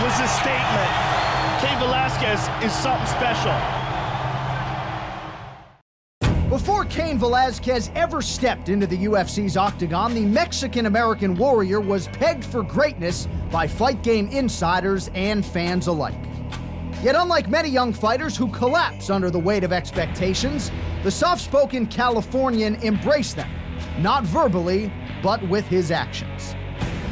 was his statement. Cain Velasquez is something special. Before Cain Velasquez ever stepped into the UFC's octagon, the Mexican-American warrior was pegged for greatness by fight game insiders and fans alike. Yet unlike many young fighters who collapse under the weight of expectations, the soft-spoken Californian embraced them, not verbally, but with his actions.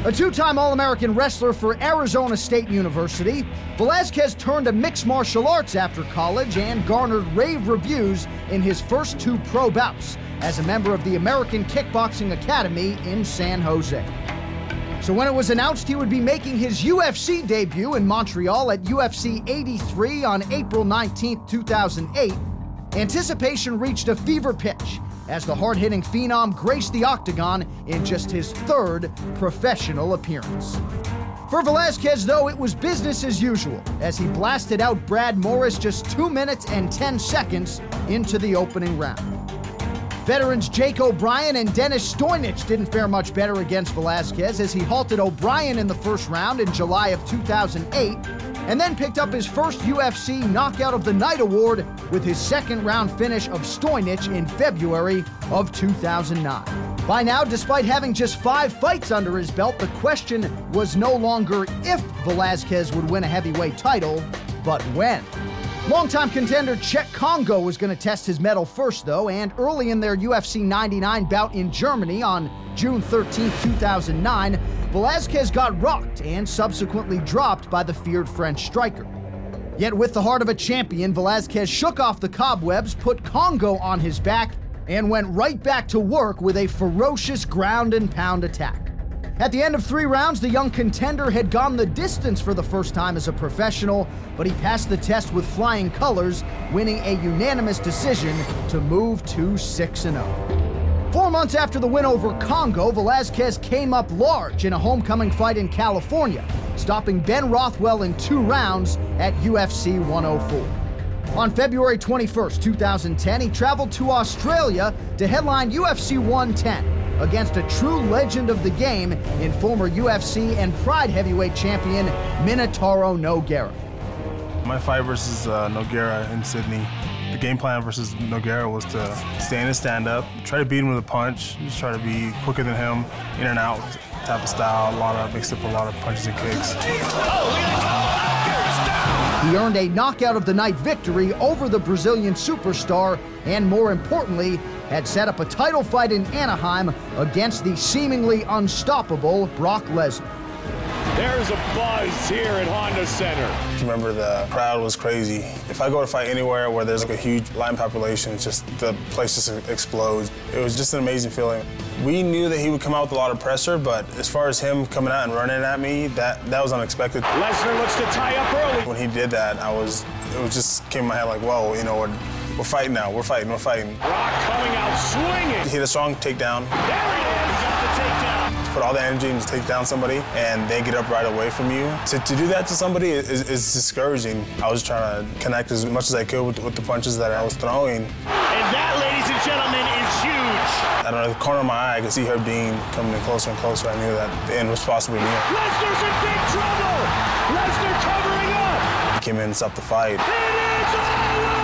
A two-time All-American wrestler for Arizona State University, Velasquez turned to mixed martial arts after college and garnered rave reviews in his first 2 pro bouts as a member of the American Kickboxing Academy in San Jose. So when it was announced he would be making his UFC debut in Montreal at UFC 83 on April 19, 2008, anticipation reached a fever pitch as the hard-hitting phenom graced the octagon in just his 3rd professional appearance. For Velasquez, though, it was business as usual as he blasted out Brad Morris just 2 minutes and 10 seconds into the opening round. Veterans Jake O'Brien and Dennis Stoynich didn't fare much better against Velasquez as he halted O'Brien in the first round in July of 2008, and then picked up his first UFC Knockout of the Night award with his 2nd round finish of Stoynich in February of 2009. By now, despite having just 5 fights under his belt, the question was no longer if Velasquez would win a heavyweight title, but when. Longtime contender Cheick Kongo was going to test his mettle first, though, and early in their UFC 99 bout in Germany on June 13, 2009, Velasquez got rocked and subsequently dropped by the feared French striker. Yet with the heart of a champion, Velasquez shook off the cobwebs, put Kongo on his back, and went right back to work with a ferocious ground and pound attack. At the end of 3 rounds, the young contender had gone the distance for the first time as a professional, but he passed the test with flying colors, winning a unanimous decision to move to 6-0. 4 months after the win over Kongo, Velasquez came up large in a homecoming fight in California, stopping Ben Rothwell in 2 rounds at UFC 104. On February 21, 2010, he traveled to Australia to headline UFC 110 against a true legend of the game in former UFC and Pride heavyweight champion Minotauro Nogueira. My fight versus Nogueira in Sydney, the game plan versus Nogueira was to stand and stand up, try to beat him with a punch, just try to be quicker than him, in and out type of style, mixed up a lot of punches and kicks. He earned a knockout of the night victory over the Brazilian superstar and, more importantly, had set up a title fight in Anaheim against the seemingly unstoppable Brock Lesnar. There's a buzz here at Honda Center. Remember, the crowd was crazy. If I go to fight anywhere where there's like a huge Latin population, just the place just explodes. It was just an amazing feeling. We knew that he would come out with a lot of pressure, but as far as him coming out and running at me, that was unexpected. Lesnar looks to tie up early. When he did that, it just came in my head like, whoa, you know, we're fighting now. We're fighting. Brock coming out swinging. He hit a strong takedown. There he is. Got the takedown. Put all the energy and just take down somebody, and they get up right away from you. To do that to somebody is discouraging. I was trying to connect as much as I could with the punches that I was throwing. And that, ladies and gentlemen, is huge. Out of the corner of my eye, I could see her coming in closer and closer. I knew that the end was possibly near. Lesnar's in big trouble. Lesnar covering up. He came in and stopped the fight. It is all over.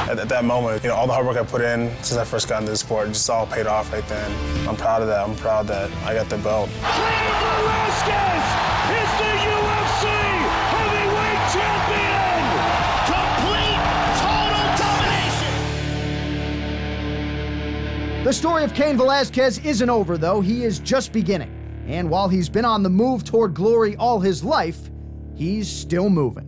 At that moment, you know, all the hard work I put in since I first got into the sport just all paid off right then. I'm proud of that. I'm proud that I got the belt. Cain Velasquez is the UFC heavyweight champion. Complete, total domination. The story of Cain Velasquez isn't over, though. He is just beginning. And while he's been on the move toward glory all his life, he's still moving.